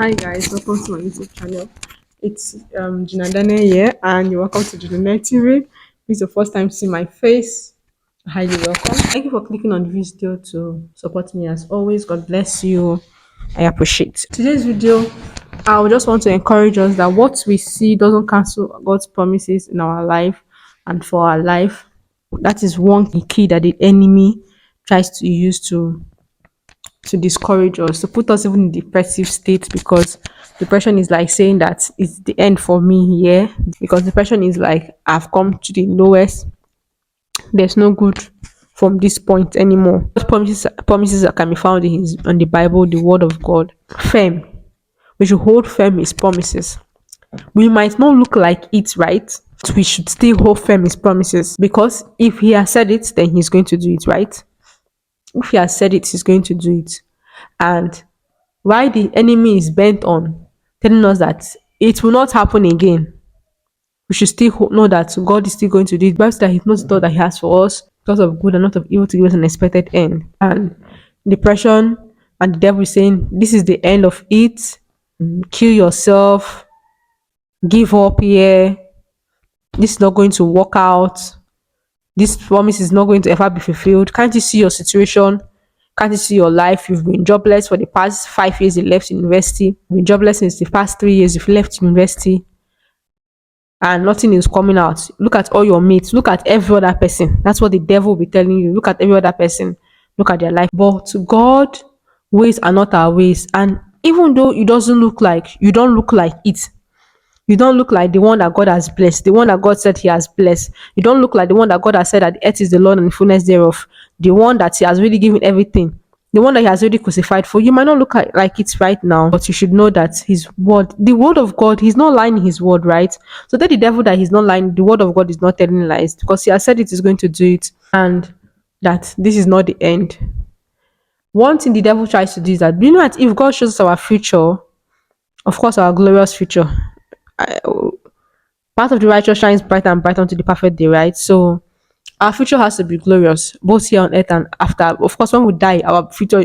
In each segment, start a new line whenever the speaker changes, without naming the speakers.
Hi guys, welcome to my YouTube channel. It's Jinadane here, and you're welcome to Jinadane TV. If it's your first time seeing my face, highly welcome. Thank you for clicking on the video to support me as always. God bless you. I appreciate. Today's video, I would just want to encourage us that what we see doesn't cancel God's promises in our life and for our life. That is one key that the enemy tries to use to discourage us, to put us even in depressive state, because depression is like saying that it's the end for me here. Because depression is like I've come to the lowest. There's no good from this point anymore. Those promises that can be found in on the Bible, the word of God. Firm. We should hold firm his promises. We might not look like it, right? But we should still hold firm his promises, because if he has said it, then he's going to do it, right? If he has said it, he's going to do it. And why the enemy is bent on telling us that it will not happen again, we should still know that God is still going to do it. But that He knows the thought that He has for us, thoughts of good and not of evil, to give us an expected end. And depression and the devil is saying, this is the end of it. Kill yourself, give up here. This is not going to work out. This promise is not going to ever be fulfilled. Can't you see your situation? Can't you see your life? You've been jobless for the past 5 years. You left university. You've been jobless since the past 3 years. You've left university and nothing is coming out. Look at all your mates. Look at every other person. That's what the devil will be telling you. Look at every other person. Look at their life. But to God, ways are not our ways. And even though it doesn't look like, you don't look like it. You don't look like the one that God has blessed, the one that God said He has blessed. You don't look like the one that God has said that the earth is the Lord and the fullness thereof, the one that He has really given everything, the one that He has already crucified for. You might not look like it right now, but you should know that His word, the word of God, He's not lying in His word, right? So tell the devil that he's not lying, the word of God is not telling lies, because He has said it is going to do it, and that this is not the end. One thing the devil tries to do is that, you know, that if God shows us our future, of course, our glorious future, part of the righteous shines brighter and brighter unto the perfect day, right? So our future has to be glorious, both here on earth and after. Of course, when we die, our future,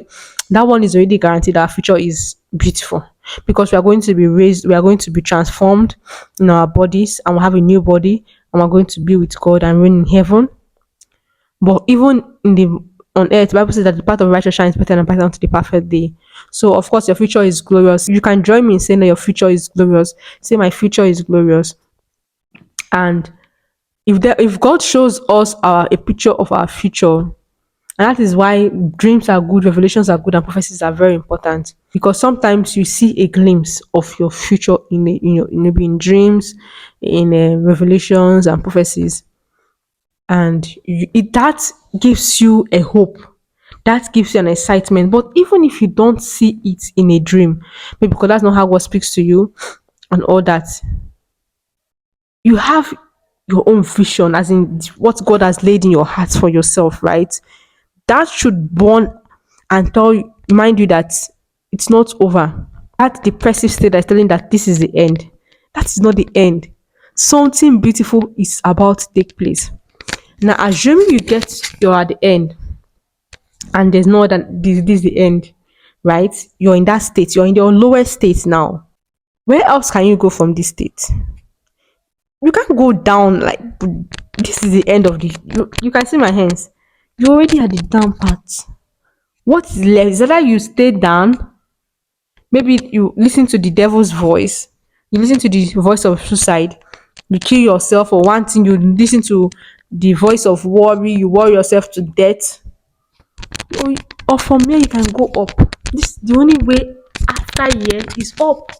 that one is already guaranteed. Our future is beautiful, because we are going to be raised, we are going to be transformed in our bodies, and we'll have a new body, and we're going to be with God and reign in heaven. But even in the on earth, the Bible says that the path of righteous shines brighter and brighter unto the perfect day. So of course your future is glorious. You can join me in saying that your future is glorious. Say my future is glorious. And if God shows us a picture of our future, and that is why dreams are good, revelations are good, and prophecies are very important, because sometimes you see a glimpse of your future maybe in dreams, in revelations and prophecies, and that gives you a hope. That gives you an excitement. But even if you don't see it in a dream, maybe because that's not how God speaks to you and all that, you have your own vision, as in what God has laid in your heart for yourself, right? That should burn and remind you that it's not over. That depressive state that's telling that this is the end. That is not the end. Something beautiful is about to take place. Now, assuming you're at the end, and there's no other, this is the end, right? You're in that state. You're in your lowest state now. Where else can you go from this state? You can't go down like this is the end of the. You can see my hands. You already at the down part. What is left? Is that you stay down? Maybe you listen to the devil's voice. You listen to the voice of suicide. You kill yourself, or one thing. You listen to the voice of worry. You worry yourself to death. Or from here you can go up. This the only way after here is up.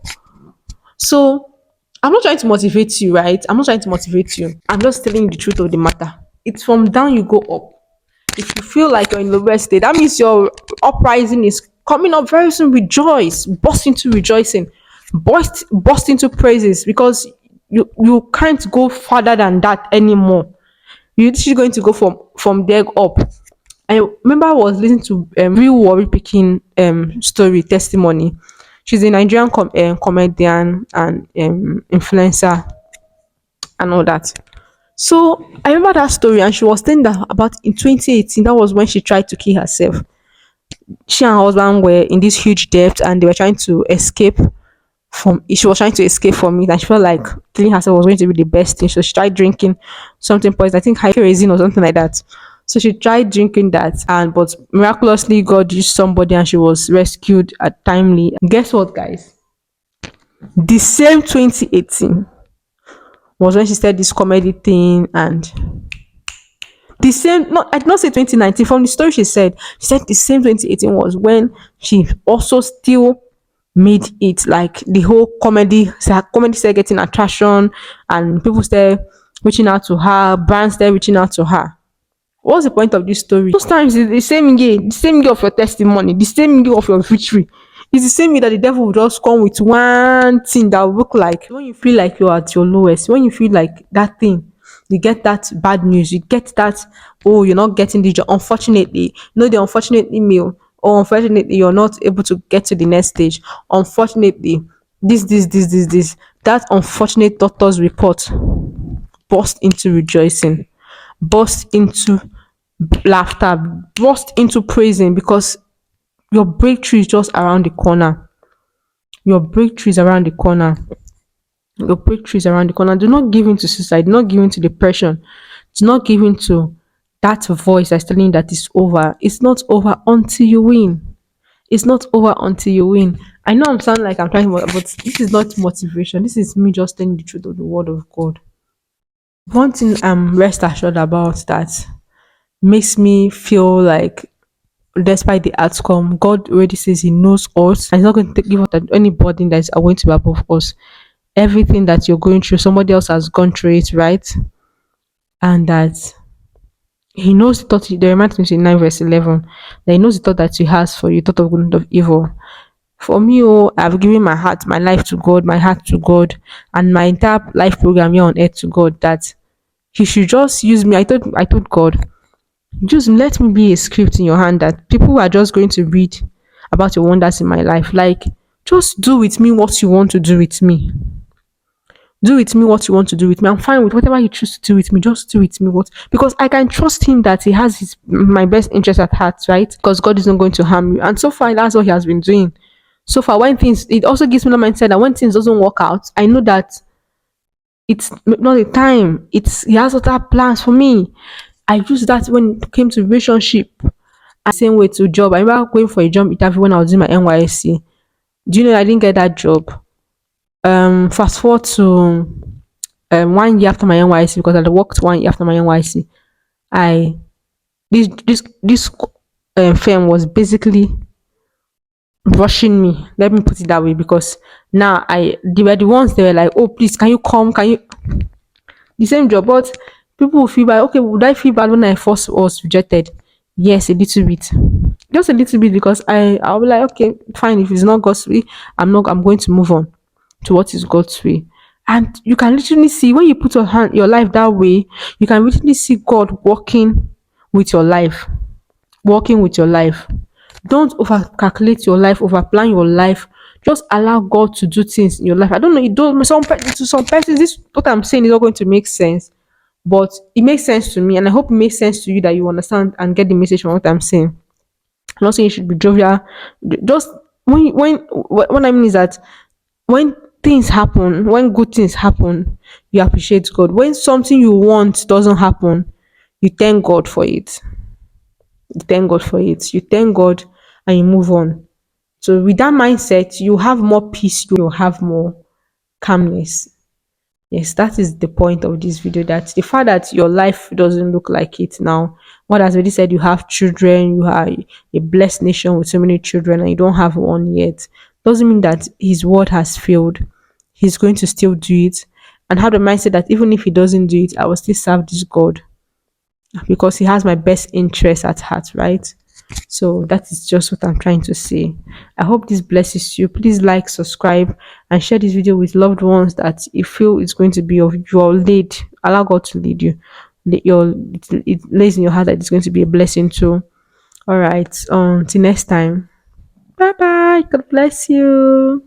So I'm not trying to motivate you, right? I'm not trying to motivate you. I'm just telling you the truth of the matter. It's from down you go up. If you feel like you're in the worst state, that means your uprising is coming up very soon. Rejoice, burst into rejoicing, burst into praises, because you can't go further than that anymore. You're literally going to go from there up. I remember I was listening to real worry picking story testimony. She's a Nigerian comedian and influencer and all that. So I remember that story, and she was saying that about in 2018, that was when she tried to kill herself. She and her husband were in this huge debt, and they were trying to escape from it. She was trying to escape from it, and she felt like killing herself was going to be the best thing. So she tried drinking something poison, I think hydrogen or something like that. So she tried drinking that, and but miraculously God used somebody and she was rescued at timely. Guess what, guys? The same 2018 was when she said this comedy thing, and the same, no, I did not say 2019. From the story she said the same 2018 was when she also still made it like the whole comedy. So her comedy started getting attraction, and people started reaching out to her, brands started reaching out to her. What's the point of this story? Most times it's the same year of your testimony, the same year of your victory. It's the same year that the devil will just come with one thing that will look like when you feel like you're at your lowest, when you feel like that thing, you get that bad news, you get that, oh, you're not getting the job. Unfortunately, the unfortunate email, or unfortunately, you're not able to get to the next stage. Unfortunately, this. That unfortunate doctor's report burst into rejoicing, burst into laughter, burst into praising, because your breakthrough is just around the corner. Your breakthrough is around the corner. Your breakthrough is around the corner. Do not give in to suicide. Do not give in to depression. Do not give in to that voice that's telling you that it's over. It's not over until you win. It's not over until you win. I know I'm sounding like I'm trying, but this is not motivation. This is me just telling the truth of the word of God. One thing I'm rest assured about that makes me feel like despite the outcome, God already says He knows us and He's not going to give us any burden that is going to be above us. Everything that you're going through, somebody else has gone through it, right? And that He knows the thought, the reminds me 9 verse 11, that He knows the thought that He has for you, thought of good, not of evil. For me, oh, I've given my heart, my life to God, my heart to God, and my entire life program here on earth to God, that He should just use me. I told God, just let me be a script in your hand that people are just going to read about your wonders in my life. Like, just do with me what you want to do with me. Do with me what you want to do with me. I'm fine with whatever you choose to do with me. Just do with me what, because I can trust Him that He has my best interest at heart, right? Because God is not going to harm you. And so far, that's what He has been doing. So far, when things, it also gives me the mindset that when things doesn't work out, I know that it's not the time. It's He has other plans for me. I used that when it came to relationship. And same way to job. I remember going for a job interview when I was doing my NYSC. Do you know I didn't get that job? Fast forward to 1 year after my NYSC, because I had worked 1 year after my NYSC. I this firm was basically rushing me. Let me put it that way, because now they were the ones, they were like, oh please, can you come? Can you, the same job, but people will feel bad. Okay, would I feel bad when I first was rejected? Yes, a little bit, just a little bit, because I'll be like, okay, fine. If it's not God's way, I'm going to move on to what is God's way. And you can literally see when you put your life that way, you can literally see God working with your life, working with your life. Don't over calculate your life, over plan your life. Just allow God to do things in your life. I don't know. It don't, to some persons, this what I'm saying is not going to make sense, but it makes sense to me, and I hope it makes sense to you, that you understand and get the message from what I'm saying. I'm not saying you should be jovial. Just what I mean is that when things happen, when good things happen, you appreciate God. When something you want doesn't happen, you thank God for it. You thank God for it. You thank God and you move on. So with that mindset, you have more peace, you have more calmness. Yes, that is the point of this video. That the fact that your life doesn't look like it now, God has already said you have children, you are a blessed nation with so many children, and you don't have one yet, doesn't mean that His word has failed. He's going to still do it, and have the mindset that even if He doesn't do it, I will still serve this God, because He has my best interest at heart, right? So that is just what I'm trying to say. I hope this blesses you. Please like, subscribe, and share this video with loved ones that you feel is going to be of your lead. Allow God to lead you. It lays in your heart that it's going to be a blessing too. All right. Till next time. Bye bye. God bless you.